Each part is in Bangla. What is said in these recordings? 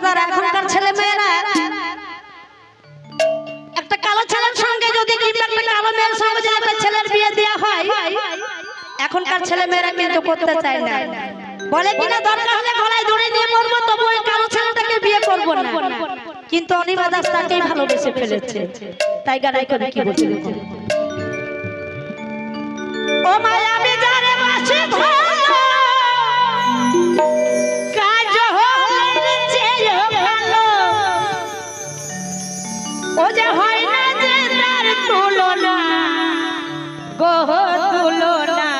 দাদার এখনকার ছেলে মেয়েরা একটা কালো ছেলের সঙ্গে যদি কিংবা একটা কালো মেয়ের সঙ্গে যদি একটা ছেলের বিয়ে দেওয়া হয়, এখনকার ছেলে মেয়েরা কিন্তু করতে চায় না। বলে কিনা দরকার হলে গলায় দড়ি দিয়ে মরবো, তবু ওই কালো ছেলেটাকে বিয়ে করবো না। কিন্তু অনিমা দাস তাকেই ভালোবেসে ফেলেছে। তাই গাড়াই করে কি বলছে, ও মায়া আমি যারে বাসি ভালো, কাজ হলে চেয়ে ভালো, ও যে হয় না যে তার তুলনা গো তুলনা,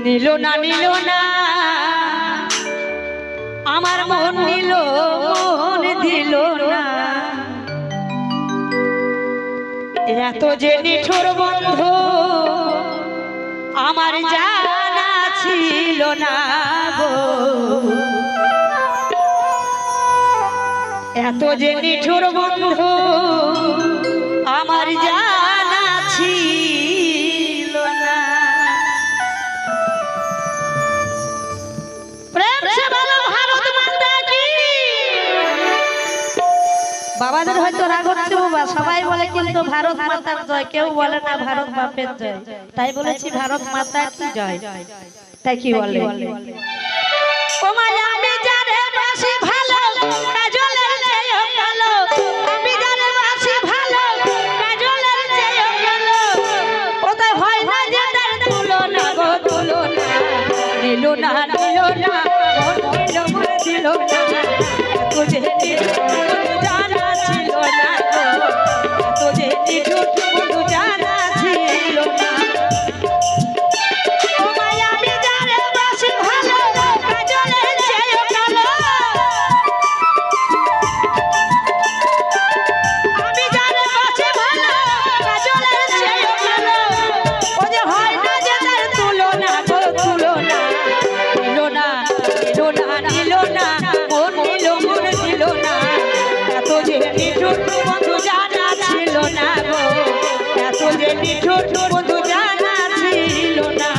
নিল না নিল না আমার মন, নিল মন দিল না। এত যে নিঠুর বন্ধু আমার জানা ছিল না গো, এত যে নিঠুর বন্ধু আমার জানা ছিল না। প্রেম সে ভালো ভারত মাতা কি। বাবাদের হয়তো রাগ হচ্ছে বাবা, সবাই বলে কিন্তু ভারত মাতার জয়, কেউ বলে না ভারত বাপের জয়। তাই বলেছি ভারত মাতা কি জয়। তাই কি বলে, ও মায়া আমি যারে বাসি ভালো, কাজলের চেয়েও কালো, আমি যারে বাসি ভালো, কাজলের চেয়েও কালো, ওটা হয় না যে তার তুলনা গো তুলনা, নিল না নিল না নিল মন দিল না, তুঝে জানা ছিল না গো, তুঝে বন্ধু জানা ছিল না। ও মায়া আমি যারে বাসি ভালো, কাজলের চেয়েও কালো, আমি যারে বাসি ভালো, কাজলের চেয়েও কালো, ও যে হয় না যে তার তুলনা গো তুলনা, নিল না নিল না নিল না মন নিল মন দিল না, এত যে নিঠুর বন্ধু জানা ছিল না গো, এত যে নিঠুর বন্ধু জানা ছিল না।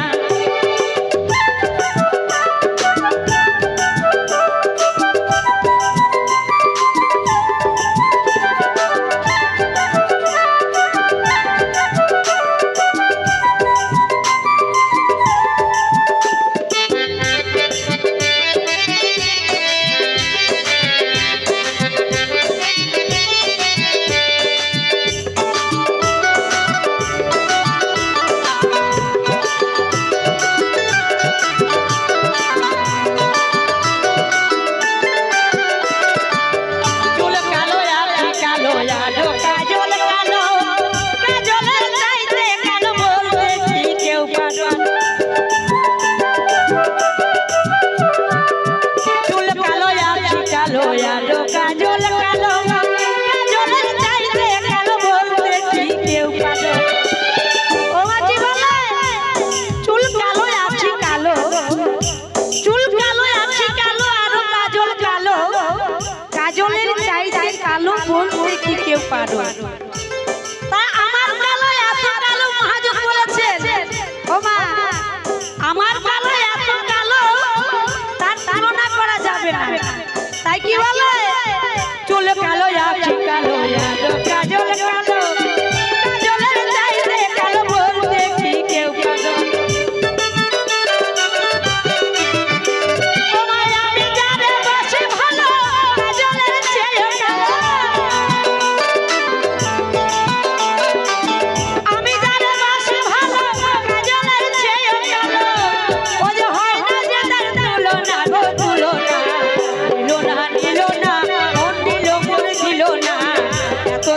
পারো তা আমার কালো এত কালো মহাজন বলেছেন, ও মা আমার কালো এত কালো তার তুলনা করা যাবে না। তাই কি বলে, চুল কালো আঁখি কালো কাজল কালো, কাজলের চাইতে কালো বলতে কি কেউ কালো।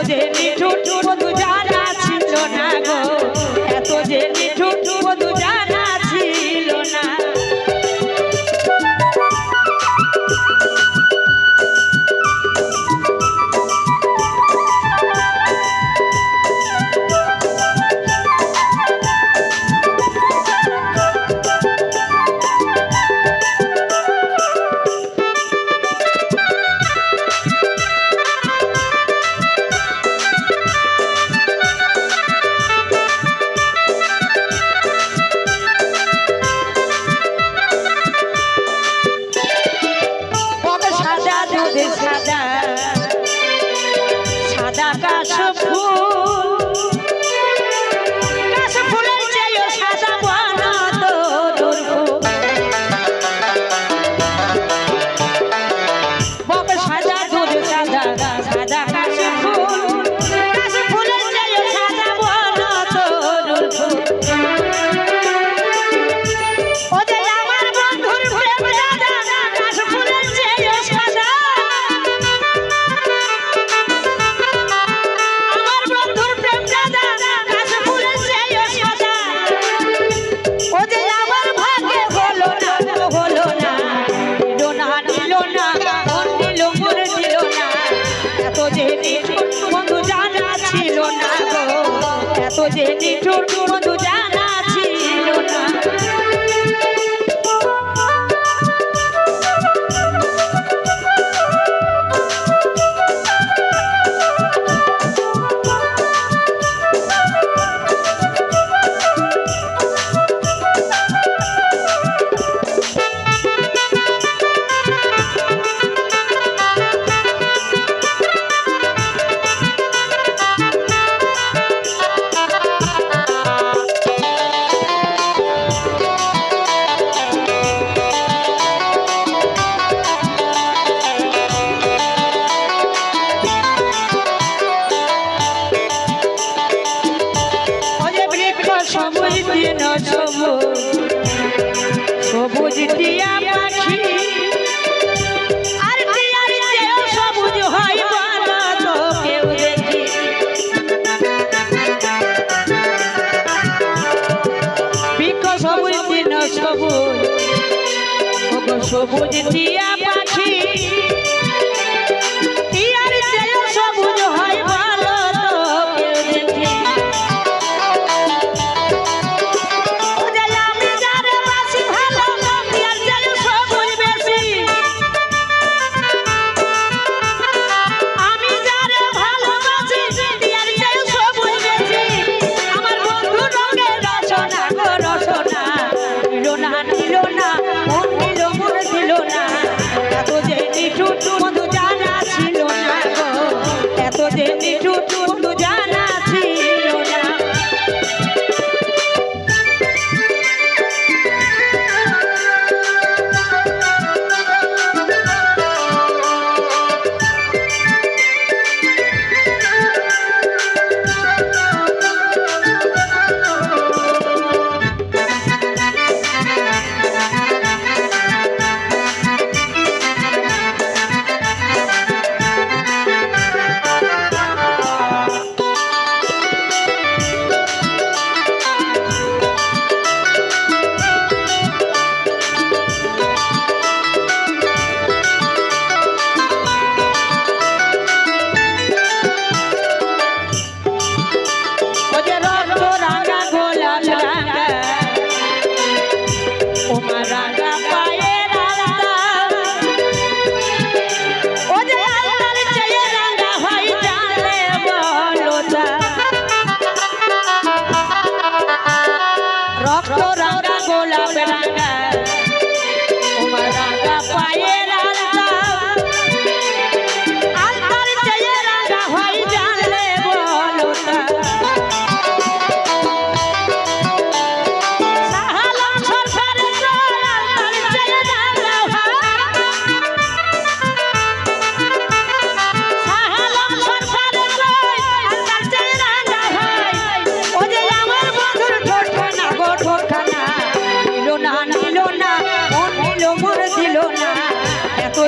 যে নিঠুর দুধ সাদা সাদা কাশ ফুল কাশ ফুলের চেয়েও সাদা বানা তোর ফুল বক সাদা দুধ সাদা সাদা কাশ ফুল কাশ ফুলের চেয়েও সাদা বানা তোর ফুল যে নিঠুর বন্ধু জানা ছিল না সবুজ টিয়া পাখি আর টিয়ার চেয়েও সবুজ হয় বলো তো কেউ দেখি বৃক্ষ সবুজ দিন সবুজ সবুজ টিয়া পাখি টিয়ার চেয়েও সবুজ হয় বলো তো কেউ দেখি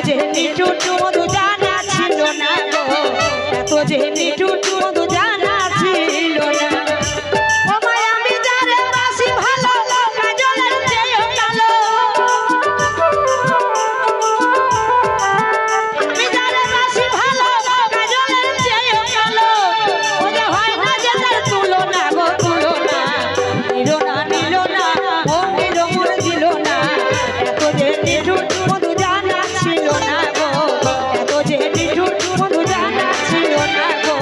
যে নিঠুর মধু জানা ছিল না গো এত যে নিঠুর মধু জানা ছিল না ও মায়া আমি যারে বাসি ভালো কাজলের চেয়েও কালো আমি যারে বাসি ভালো কাজলের চেয়েও কালো ও যে হয় না যে তার তুলনা গো তুলনা নিল না ও নিল মোর দিল না এত যে নিঠুর মধু জানা ছিল না গো এত যে নিঠুর মধু জানা ছিল না গো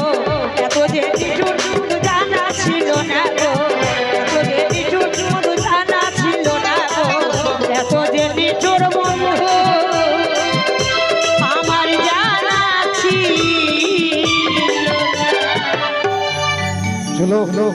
হ্যালো